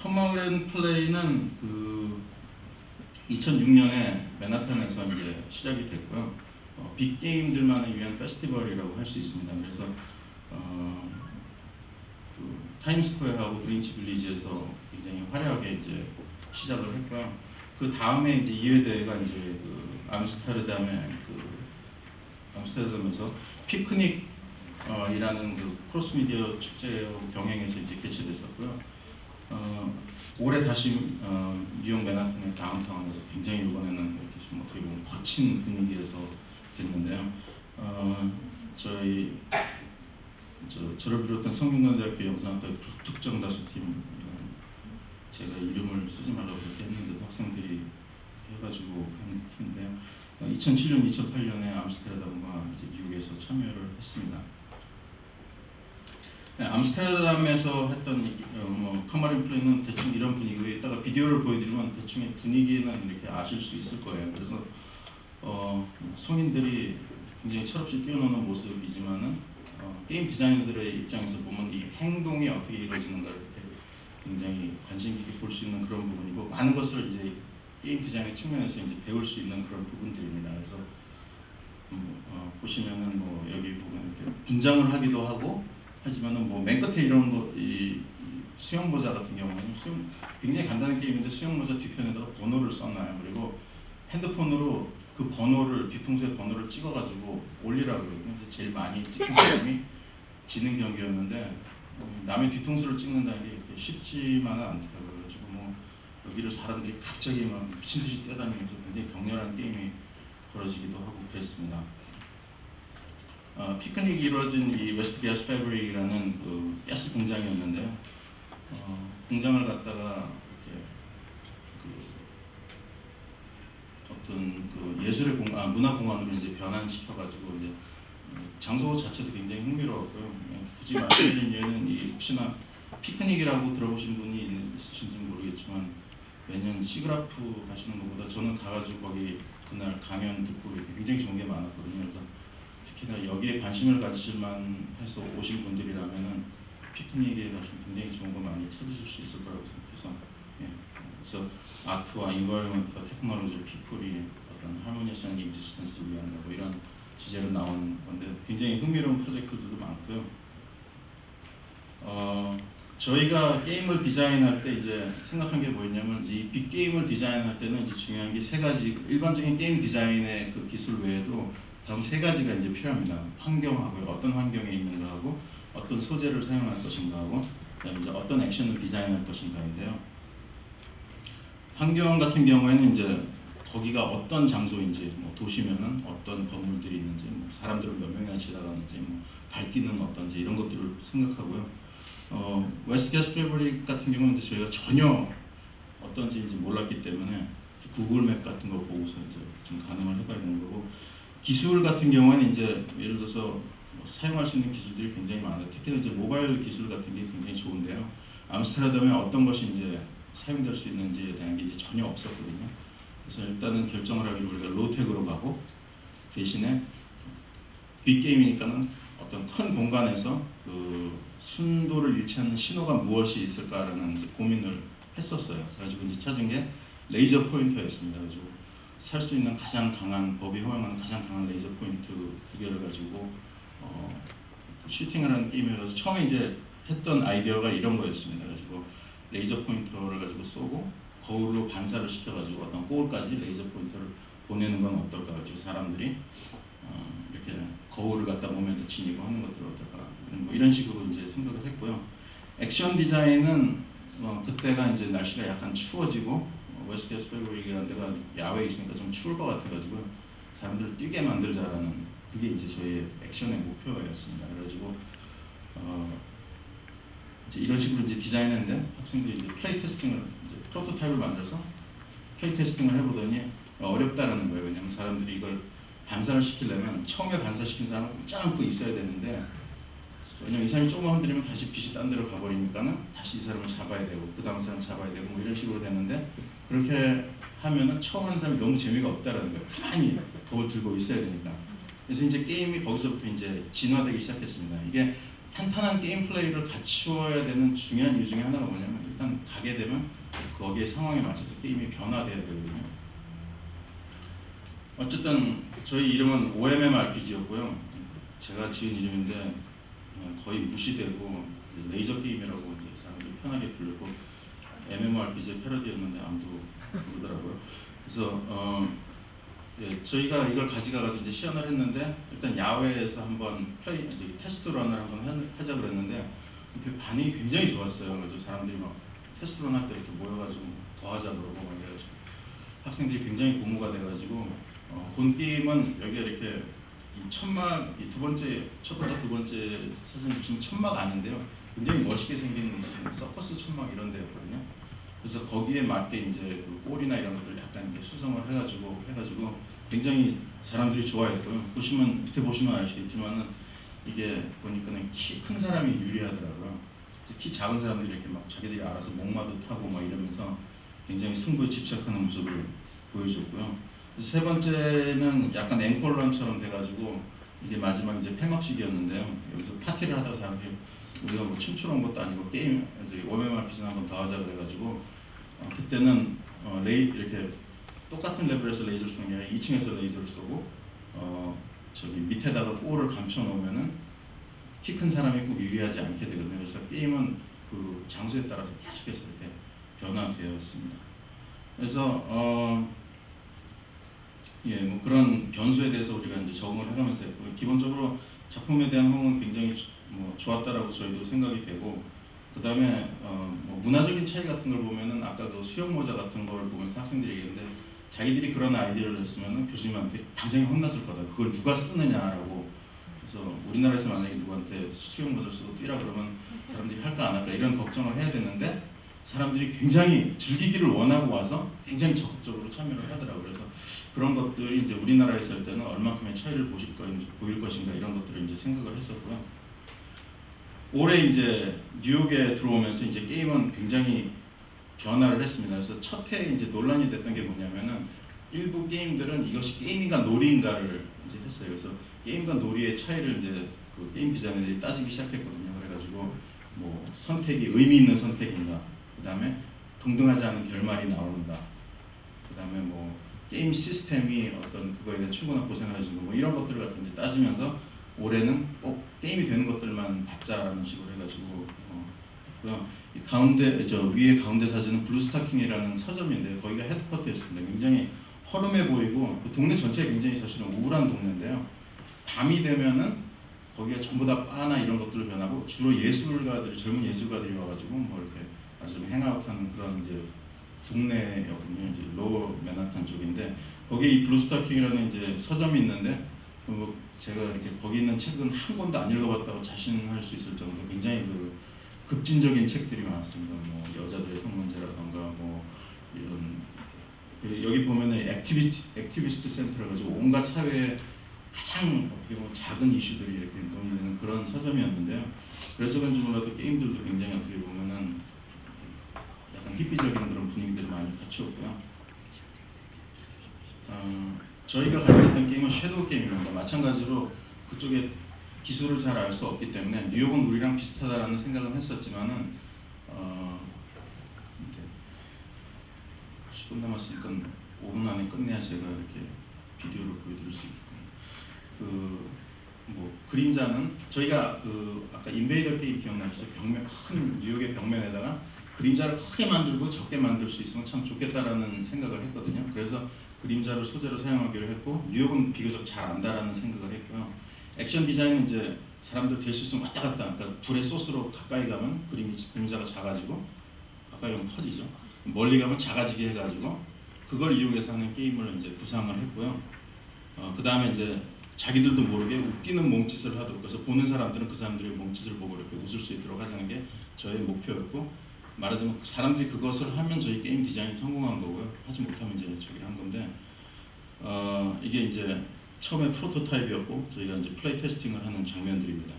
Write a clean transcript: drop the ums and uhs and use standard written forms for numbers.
컴온 플레이는 그 2006년에 맨하탄에서 이제 시작이 됐고요. 빅게임들만을 위한 페스티벌이라고 할 수 있습니다. 그래서 그 타임스퀘어하고 그린치 빌리지에서 굉장히 화려하게 이제 시작을 했고요. 그 다음에 이제 2회 대회가 이제 그 암스테르담에서 피크닉 이라는 그 크로스 미디어 축제 병행해서 이제 개최됐었고요. 올해 다시 뉴욕 맨하탄의 다운타운에서 굉장히 이번에는 이렇게 좀 어떻게 보면 거친 분위기에서 됐는데요. 저를 비롯한 성균관대학교 영상학과 불특정 다수팀, 제가 이름을 쓰지 말라고 그렇게 했는데도 학생들이 해가지고 한 팀인데요. 2007년, 2008년에 암스테르담과 이제 미국에서 참여를 했습니다. 네, 암스테르담에서 했던 컴온 플레이는 대충 이런 분위기에 있다가 비디오를 보여드리면 대충의 분위기는 이렇게 아실 수 있을 거예요. 그래서 성인들이 굉장히 철없이 뛰어노는 모습이지만은 게임 디자이너들의 입장에서 보면 이 행동이 어떻게 이루어지는가 이렇게 굉장히 관심 깊게 볼 수 있는 그런 부분이고, 많은 것을 이제 게임 디자인의 측면에서 이제 배울 수 있는 그런 부분들입니다. 그래서 보시면은 뭐 여기 보면 이렇게 분장을 하기도 하고 하지만은 뭐 맨 끝에 이런 거, 이 수영 모자 같은 경우는 굉장히 간단한 게임인데 수영 모자 뒤편에다가 번호를 써놔요. 그리고 핸드폰으로 그 번호를, 뒤통수에 번호를 찍어가지고 올리라고 그러거든요. 그래서 제일 많이 찍힌 사람이 지는 경기였는데, 남의 뒤통수를 찍는다는 게 이렇게 쉽지만은 않더라고요. 그래가지고 뭐 여기를 사람들이 갑자기 막 미친 듯이 뛰어다니면서 굉장히 격렬한 게임이 벌어지기도 하고 그랬습니다. 피크닉이 이루어진 이 웨스트 가스 패브릭이라는 그 가스 공장이었는데요. 공장을 갖다가 이렇게 그 어떤 그 예술의 문화 공간으로 이제 변환시켜가지고 이제 장소 자체도 굉장히 흥미로웠고요. 굳이 말씀드린 예는 이 혹시나 피크닉이라고 들어보신 분이 있으신지 모르겠지만 매년 시그라프 가시는 것보다 저는 가가지고 거기 그날 강연 듣고 이렇게 굉장히 좋은 게 많았거든요. 그래서 특히나 여기에 관심을 가지실만 해서 오신 분들이라면은 피크닉에 가시면 굉장히 좋은 거 많이 찾으실 수 있을 거라고 생각해서, 그래서 아트와 인바이러먼트와 테크놀로지, 피플이 어떤 하모니스한 익지스턴스를 위한 뭐 이런 주제로 나온 건데 굉장히 흥미로운 프로젝트들도 많고요. 저희가 게임을 디자인할 때 이제 생각한 게 뭐였냐면, 이 빅게임을 디자인할 때는 이제 중요한 게 세 가지, 일반적인 게임 디자인의 그 기술 외에도 다음 세 가지가 이제 필요합니다. 환경하고요. 어떤 환경에 있는가 하고, 어떤 소재를 사용할 것인가 하고, 그다음에 이제 어떤 액션을 디자인할 것인가인데요. 환경 같은 경우에는 이제 거기가 어떤 장소인지, 뭐 도시면은 어떤 건물들이 있는지, 뭐 사람들은 몇 명이나 지나가는지, 뭐 밝기는 어떤지 이런 것들을 생각하고요. 웨스트 가스 패브릭 같은 경우는 이제 저희가 전혀 어떤지 이제 몰랐기 때문에 구글 맵 같은 거 보고서 이제 좀 가늠을 해봐야 되는 거고, 기술 같은 경우에는 이제 예를 들어서 뭐 사용할 수 있는 기술들이 굉장히 많아요. 특히 이제 모바일 기술 같은 게 굉장히 좋은데요. 암스테르담에 어떤 것이 이제 사용될 수 있는지에 대한 게 이제 전혀 없었거든요. 그래서 일단은 결정을 하기로 우리가 로텍으로 가고, 대신에 빅게임이니까는 어떤 큰 공간에서 그 순도를 잃지 않는 신호가 무엇이 있을까라는 이제 고민을 했었어요. 그래가지고 이제 찾은 게 레이저 포인터였습니다. 그래가지고 살 수 있는 가장 강한, 법이 허용하는 가장 강한 레이저 포인트 2개를 가지고 슈팅을 하는 게임이라서 처음에 이제 했던 아이디어가 이런 거였습니다. 그래가지고 레이저 포인터를 가지고 쏘고 거울로 반사를 시켜가지고 어떤 골까지 레이저 포인터를 보내는 건 어떨까? 가지고 사람들이 이렇게 거울을 갖다 몸에다 지니고 하는 것들 어떨까? 뭐 이런 식으로 이제 생각을 했고요. 액션 디자인은 그때가 이제 날씨가 약간 추워지고 웨스트 가스 패브릭이라는 데가 야외에 있으니까 좀 추울 것 같아가지고 사람들을 뛰게 만들자라는, 그게 이제 저희의 액션의 목표였습니다. 그래가지고 이제 이런 식으로 이제 디자인했는데, 학생들이 이제 플레이 테스팅을, 이제 프로토타입을 만들어서 플레이 테스팅을 해보더니 어렵다라는 거예요. 왜냐면 사람들이 이걸 반사를 시키려면 처음에 반사시킨 사람은 꼼짝 않고 있어야 되는데, 왜냐면 이 사람이 조금만 흔들리면 다시 빛이 딴 데로 가버리니까는 다시 이 사람을 잡아야 되고 그 다음 사람 잡아야 되고 뭐 이런 식으로 되는데, 그렇게 하면은 처음 하는 사람이 너무 재미가 없다라는 거예요. 가만히 거울 들고 있어야 되니까. 그래서 이제 게임이 거기서부터 이제 진화되기 시작했습니다. 이게 탄탄한 게임 플레이를 갖추어야 되는 중요한 이유 중에 하나가 뭐냐면 일단 가게 되면 거기에 상황에 맞춰서 게임이 변화돼야 되거든요. 어쨌든 저희 이름은 OMMRPG였고요. 제가 지은 이름인데 거의 무시되고 레이저 게임이라고 이제 사람들이 편하게 불렸고 MMORPG의 패러디였는데 아무도 모르더라고요. 그래서 예, 저희가 이걸 가져가가지고 이제 시연을 했는데 일단 야외에서 한번 이제 테스트 런을 한번 하자 그랬는데 그 반응이 굉장히 좋았어요. 그래서 사람들이 막 테스트 런 할 때부터 모여가지고 더 하자 그러고 막 이래가지고 학생들이 굉장히 고무가 돼가지고 본 게임은 여기에 이렇게 이 천막 이 첫 번째 두 번째 사진 보시면 천막 아닌데요. 굉장히 멋있게 생긴 무슨 서커스 천막 이런 데였거든요. 그래서 거기에 맞게 이제 그 꼴이나 이런 것들 약간 이제 수성을 해가지고 굉장히 사람들이 좋아했고요. 밑에 보시면 아시겠지만은 이게 보니까는 키 큰 사람이 유리하더라고요. 그래서 키 작은 사람들이 이렇게 막 자기들이 알아서 목마도 타고 막 이러면서 굉장히 승부에 집착하는 모습을 보여줬고요. 세 번째는 약간 앵콜런처럼 돼가지고 이게 마지막 이제 폐막식이었는데요. 여기서 파티를 하다가 사람들이 우리가 뭐 춤추러 온 것도 아니고 게임 이제 OMMRPG나 한번 더 하자 그래가지고 그때는 이렇게 똑같은 레벨에서 레이저를 쏘는 게 아니라 2층에서 레이저를 쏘고 저기 밑에다가 볼을 감춰 놓으면은 키 큰 사람이 꼭 유리하지 않게 되거든요. 그래서 게임은 그 장소에 따라서 계속해서 이렇게 변화되었습니다. 그래서 예, 뭐 그런 변수에 대해서 우리가 이제 적응을 해가면서 했고, 기본적으로 작품에 대한 호응은 굉장히 뭐 좋았다라고 저희도 생각이 되고, 그 다음에 뭐 문화적인 차이 같은 걸 보면은 아까 그 수영 모자 같은 걸 보면서 학생들이 얘기했는데 자기들이 그런 아이디어를 냈으면은 교수님한테 당장에 혼났을 거다. 그걸 누가 쓰느냐라고. 그래서 우리나라에서 만약에 누구한테 수영 모자를 쓰고 뛰라 그러면 사람들이 할까 안 할까 이런 걱정을 해야 되는데 사람들이 굉장히 즐기기를 원하고 와서 굉장히 적극적으로 참여를 하더라고요. 그래서 그런 것들이 이제 우리나라에서 할 때는 얼마큼의 차이를 보일 것인가 이런 것들을 이제 생각을 했었고요. 올해 이제 뉴욕에 들어오면서 이제 게임은 굉장히 변화를 했습니다. 그래서 첫 해에 이제 논란이 됐던 게 뭐냐면은 일부 게임들은 이것이 게임인가 놀이인가를 이제 했어요. 그래서 게임과 놀이의 차이를 이제 그 게임 디자이너들이 따지기 시작했거든요. 그래가지고 뭐 선택이 의미 있는 선택인가, 그 다음에 동등하지 않은 결말이 나오는가, 그 다음에 뭐 게임 시스템이 어떤 그거에 대한 충분한 보상을 해주는 뭐 이런 것들을 갖다 이제 따지면서 올해는 꼭 게임이 되는 것들만 받자라는 식으로 해가지고 했고요. 이 가운데 위에 가운데 사진은 블루스타킹이라는 서점인데 거기가 헤드쿼터였습니다. 굉장히 허름해 보이고 그 동네 전체가 굉장히 사실은 우울한 동네인데요. 밤이 되면은 거기가 전부 다 바나 이런 것들로 변하고 주로 젊은 예술가들이 와가지고 뭐 이렇게 아주 행아웃하는 그런 이제 동네였거든요. 이제 로어 맨하탄 쪽인데 거기에 이 블루스타킹이라는 이제 서점이 있는데 뭐 제가 이렇게 거기 있는 책은 한 권도 안 읽어봤다고 자신할 수 있을 정도로 굉장히 그 급진적인 책들이 많았습니다. 뭐 여자들의 성문제라던가 뭐 이런 여기 보면은 액티비스트 센터라 가지고 온갖 사회의 가장 어떻게 보면 작은 이슈들이 이렇게 논의되는 그런 서점이었는데요. 그래서 그런지 몰라도 게임들도 굉장히 어떻게 보면은 약간 히피적인 그런 분위기들을 많이 갖추었고요. 저희가 가져갔던 게임은 섀도우 게임입니다. 마찬가지로 그쪽에 기술을 잘 알 수 없기 때문에 뉴욕은 우리랑 비슷하다라는 생각은 했었지만은 10분 남았으니까 5분 안에 끝내야 제가 이렇게 비디오로 보여드릴 수 있겠군요. 뭐 그림자는 저희가 아까 인베이더 게임 기억나시죠? 큰 뉴욕의 벽면에다가 그림자를 크게 만들고 적게 만들 수 있으면 참 좋겠다라는 생각을 했거든요. 그래서 그림자를 소재로 사용하기로 했고 뉴욕은 비교적 잘 안다라는 생각을 했고요. 액션 디자인은 이제 사람들 될 수 있으면 왔다 갔다, 그러니까 불의 소스로 가까이 가면 그림자가 작아지고 가까이 가면 커지죠. 멀리 가면 작아지게 해가지고 그걸 이용해서 하는 게임을 이제 구상을 했고요. 그 다음에 이제 자기들도 모르게 웃기는 몸짓을 하도록, 그래서 보는 사람들은 그 사람들의 몸짓을 보고 이렇게 웃을 수 있도록 하자는 게 저의 목표였고, 말하자면 사람들이 그것을 하면 저희 게임 디자인이 성공한 거고요. 하지 못하면 이제 저기를 한 건데, 이게 이제 처음에 프로토타입이었고 저희가 이제 플레이 테스팅을 하는 장면들입니다.